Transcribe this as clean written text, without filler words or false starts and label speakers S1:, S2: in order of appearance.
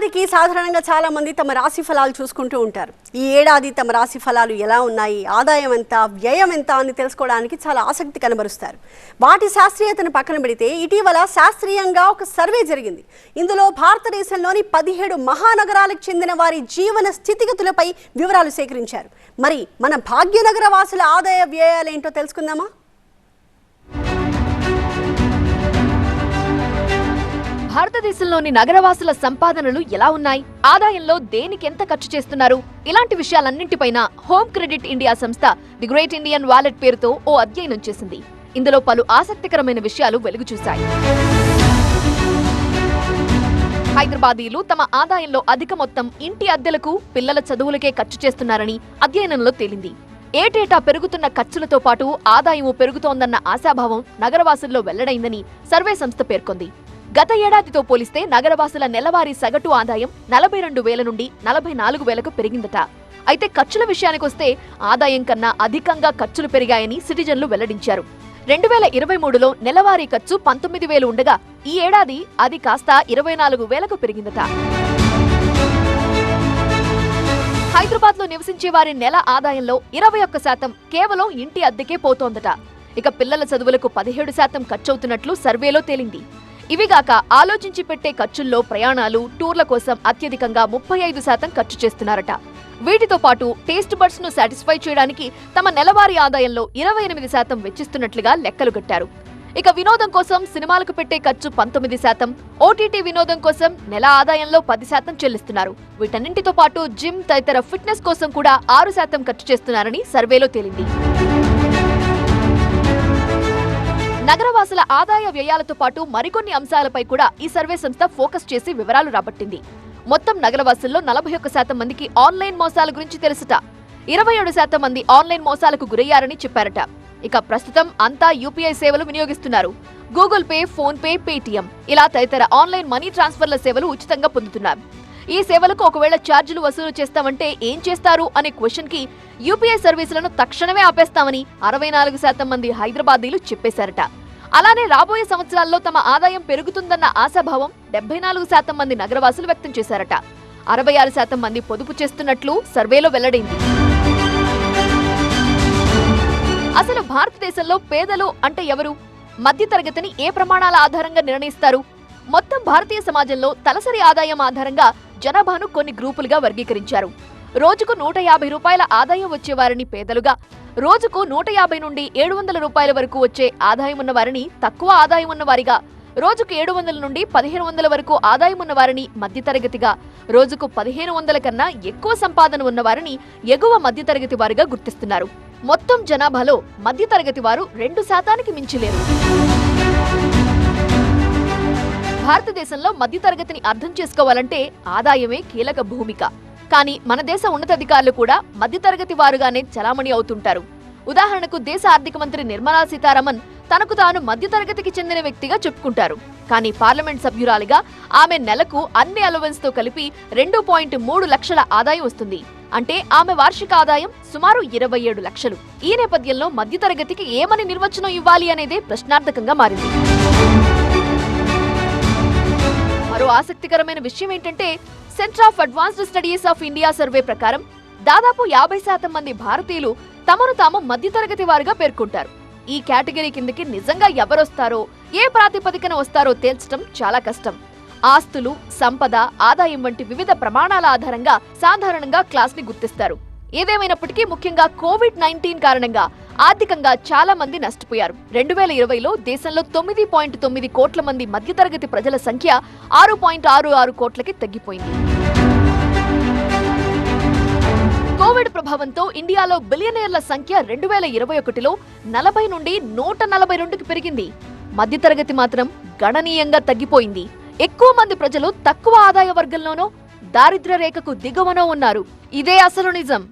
S1: ఏడాదికి సాధారణంగా చాలా మంది తమ రాశి ఫలాలు చూసుకుంటూ ఉంటారు. ఈ ఏడాది తమ రాశి ఫలాలు ఎలా ఉన్నాయి, ఆదాయం ఎంత, వ్యయం ఎంత అని తెలుసుకోవడానికి చాలా ఆసక్తి కనబరుస్తారు. వాటి శాస్త్రీయతను పక్కన పెడితే ఇటీవల శాస్త్రీయంగా ఒక సర్వే జరిగింది. ఇందులో భారతదేశంలోని 17 మహానగరాలకు చెందిన వారి జీవన స్థితిగతులపై వివరాలు సేకరించారు. మరి మన భాగ్యనగర వాసుల ఆదాయ వ్యయాలేంటో తెలుసుకుందామా?
S2: భారతదేశంలోని నగరవాసుల సంపాదనలు ఎలా ఉన్నాయి, ఆదాయంలో దేనికి ఎంత ఖర్చు చేస్తున్నారు, ఇలాంటి విషయాలన్నింటిపైన హోమ్ క్రెడిట్ ఇండియా సంస్థ ది గ్రేట్ ఇండియన్ వాలెట్ పేరుతో ఓ అధ్యయనం చేసింది. ఇందులో పలు ఆసక్తికరమైన విషయాలు వెలుగు చూశాయి. హైదరాబాదీలు తమ ఆదాయంలో అధిక మొత్తం ఇంటి అద్దెలకు, పిల్లల చదువులకే ఖర్చు చేస్తున్నారని అధ్యయనంలో తేలింది. ఏటేటా పెరుగుతున్న ఖర్చులతో పాటు ఆదాయము పెరుగుతోందన్న ఆశాభావం నగరవాసుల్లో వెల్లడైందని సర్వే సంస్థ పేర్కొంది. గత ఏడాదితో పోలిస్తే నగరవాసుల నెలవారీ సగటు ఆదాయం 42,000 నుండి 44,000కు పెరిగిందట. అయితే ఖర్చుల విషయానికొస్తే ఆదాయం కన్నా అధికంగా ఖర్చులు పెరిగాయని సిటిజన్లు వెల్లడించారు. 2023లో నెలవారీ ఖర్చు 19,000 ఉండగా ఈ ఏడాది అది కాస్త 24,000కు పెరిగిందట. హైదరాబాద్ లో నివసించే వారి నెల ఆదాయంలో 21% కేవలం ఇంటి అద్దెకే పోతోందట. ఇక పిల్లల చదువులకు 17% ఖర్చవుతున్నట్లు సర్వేలో తేలింది. ఇవిగాక ఆలోచించి పెట్టే ఖర్చుల్లో ప్రయాణాలు, టూర్ల కోసం అత్యధికంగా 35% ఖర్చు చేస్తున్నారట. వీటితో పాటు టేస్ట్ బడ్స్ ను సాటిస్ఫై చేయడానికి తమ నెలవారీ ఆదాయంలో 28% వెచ్చిస్తున్నట్లుగా లెక్కలు కట్టారు. ఇక వినోదం కోసం సినిమాలకు పెట్టే ఖర్చు 19%, ఓటీటీ వినోదం కోసం నెల ఆదాయంలో 10% చెల్లిస్తున్నారు. వీటన్నింటితో పాటు జిమ్ తదితర ఫిట్నెస్ కోసం కూడా 6% ఖర్చు చేస్తున్నారని సర్వేలో తేలింది. నగరవాసుల ఆదాయ వ్యయాలతో పాటు మరికొన్ని అంశాలపై కూడా ఈ సర్వే సంస్థ ఫోకస్ చేసి వివరాలు రాబట్టింది. మొత్తం నగరవాసుల్లో 41% మందికి ఆన్లైన్ మోసాల గురించి తెలుసుట. 27% మంది ఆన్లైన్ మోసాలకు గురయ్యారని చెప్పారట. ఇక ప్రస్తుతం అంతా యూపీఐ సేవలు వినియోగిస్తున్నారు. Google pay, phone pay, Paytm ఇలా తదితర ఆన్లైన్ మనీ ట్రాన్స్ఫర్ల సేవలు ఉచితంగా పొందుతున్నారు. ఈ సేవలకు ఒకవేళ ఛార్జీలు వసూలు చేస్తామంటే ఏం చేస్తారు అనే క్వశ్చన్ కి యూపీఐ సర్వీసులను తక్షణమే ఆపేస్తామని 64% మంది హైదరాబాదీలు చెప్పేశారట. అలానే రాబోయే సంవత్సరాల్లో తమ ఆదాయం పెరుగుతుందన్న ఆశాభావం 74% మంది నగరవాసులు వ్యక్తం చేశారట. 66% మంది పొదుపు చేస్తున్నట్లు సర్వేలో వెల్లడైంది. అసలు భారతదేశంలో పేదలు అంటే ఎవరు? మధ్యతరగతిని ఏ ప్రమాణాల ఆధారంగా నిర్ణయిస్తారు? మొత్తం భారతీయ సమాజంలో తలసరి ఆదాయం ఆధారంగా జనాభాను కొన్ని గ్రూపులుగా వర్గీకరించారు. రోజుకు 150 రూపాయల ఆదాయం వచ్చేవారిని పేదలుగా, రోజుకు 150 నుండి 700 రూపాయల వరకు వచ్చే ఆదాయం ఉన్నవారిని తక్కువ ఆదాయం ఉన్నవారిగా, రోజుకు 700 నుండి 1,500 వరకు ఆదాయం ఉన్నవారిని మధ్యతరగతిగా, రోజుకు 1,500 కన్నా ఎక్కువ సంపాదన ఉన్నవారిని ఎగువ మధ్యతరగతి వారిగా గుర్తిస్తున్నారు. మొత్తం జనాభాలో మధ్యతరగతి వారు 2%కి మించిలేరు. భారతదేశంలో మధ్యతరగతిని అర్థం చేసుకోవాలంటే ఆదాయమే కీలక భూమిక. కానీ మన దేశ ఉన్నతాధికారులు కూడా మధ్యతరగతి వారుగానే చలామణి అవుతుంటారు. ఉదాహరణకు దేశ ఆర్థిక మంత్రి నిర్మలా సీతారామన్ తనకు తాను మధ్యతరగతికి చెందిన వ్యక్తిగా చెప్పుకుంటారు. కానీ పార్లమెంట్ సభ్యురాలిగా ఆమె నెలకు అన్ని అలవెన్స్ తో కలిపి 2.3 లక్షల ఆదాయం వస్తుంది. అంటే ఆమె వార్షిక ఆదాయం సుమారు 27 లక్షలు. ఈ నేపథ్యంలో మధ్యతరగతికి ఏమని నిర్వచనం ఇవ్వాలి అనేదే ప్రశ్నార్థకంగా మారింది. మరో ఆసక్తికరమైన విషయం ఏంటంటే centre of advanced studies of India survey ప్రకారం దాదాపు 50% మంది భారతీయులు తమను తాము మధ్యతరగతి వారుగా పేర్కొంటారు. ఈ కేటగిరీ కిందకి నిజంగా ఎవరొస్తారో, ఏ ప్రాతిపదికన వస్తారో తేల్చడం చాలా కష్టం. ఆస్తులు, సంపద, ఆదాయం వంటి వివిధ ప్రమాణాల ఆధారంగా సాధారణంగా క్లాస్ ని గుర్తిస్తారు. ఏదేమైనప్పటికీ ముఖ్యంగా కోవిడ్-19 కారణంగా ఆర్థికంగా చాలా మంది నష్టపోయారు. 2020లో దేశంలో 9.9 కోట్ల మంది మధ్యతరగతి ప్రజల సంఖ్య 6.66 కోట్లకి తగ్గిపోయింది. కోవిడ్ ప్రభావంతో ఇండియాలో బిలియనీర్ల సంఖ్య 2021లో 40 నుండి 142కి పెరిగింది. మధ్యతరగతి మాత్రం గణనీయంగా తగ్గిపోయింది. ఎక్కువ మంది ప్రజలు తక్కువ ఆదాయ వర్గంలోనో, దారిద్ర్య రేఖకు దిగువనో ఉన్నారు. ఇదే అసలు నిజం.